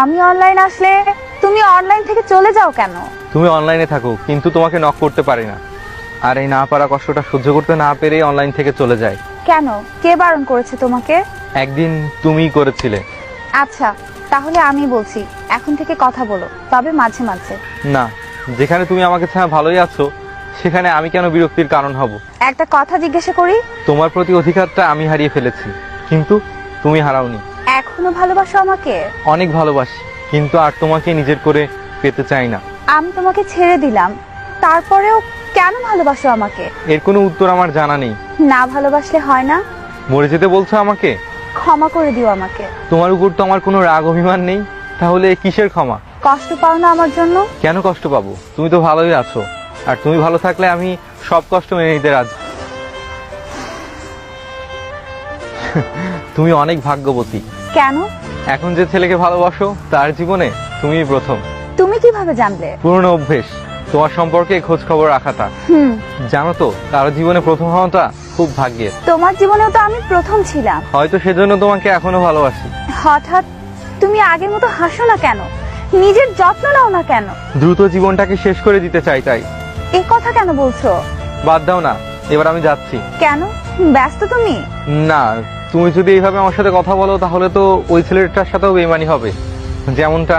আমি অনলাইন আসলে তুমি অনলাইন থেকে চলে যাও কেন? তুমি অনলাইনে থাকো কিন্তু তোমাকে নক করতে পারি না, আর এই না পারা কষ্টটা সহ্য করতে না পেরে অনলাইন থেকে চলে যায়। কেন? কে বারণ করেছে তোমাকে? একদিন তুমিই করেছিলে। আচ্ছা, তাহলে আমি বলছি, এখন থেকে কথা বলো, তবে মাঝে মাঝে। না, যেখানে তুমি আমাকে ছাড়া ভালোই আছো সেখানে আমি কেন বিরক্তির কারণ হব? একটা কথা জিজ্ঞাসা করি, তোমার প্রতি অধিকারটা আমি হারিয়ে ফেলেছি, কিন্তু তুমি হারাওনি। এখনো ভালোবাসো আমাকে? অনেক ভালোবাসি, কিন্তু আর তোমাকে নিজের করে পেতে চাই না। আমি তোমাকে ছেড়ে দিলাম, তারপরেও কেন ভালোবাসো আমাকে? এর কোনো উত্তর আমার জানা নেই। না ভালোবাসলে হয় না? মরে যেতে বলছো আমাকে? ক্ষমা করে দিও আমাকে। তোমার উপর তো আমার কোনো রাগ অভিমান নেই, তাহলে কিসের ক্ষমা? কষ্ট পাও না আমার জন্য? কেন কষ্ট পাবো? তুমি তো ভালোই আছো, আর তুমি ভালো থাকলে আমি সব কষ্ট মেনে নিতে রাজি। তুমি অনেক ভাগ্যবতী। কেন? এখন যে ছেলেকে ভালোবাসো তার জীবনে তুমিই প্রথম। তুমি কিভাবে জানলে? পুরনো অভ্যেস, তোমার সম্পর্কে খোঁজ খবর রাখাটা। জানো তো, কারো জীবনে প্রথম হওয়াটা খুব ভাগ্যের। তোমার জীবনেও তো আমি প্রথম ছিলাম। হয়তো সেজন্য তোমাকে এখনো ভালোবাসি। হঠাৎ তুমি আগের মতো হাসো না কেন? নিজের যত্ন নাও না কেন? দ্রুত জীবনটাকে শেষ করে দিতে চাই তাই। এ কথা কেন বলছো? বাদ দাও না, এবার আমি যাচ্ছি। কেন? ব্যস্ত তুমি? না, তুমি যদি এইভাবে আমার সাথে কথা বলো তাহলে তো ওই ছেলেটার সাথেও বেইমানি হবে, যেমনটা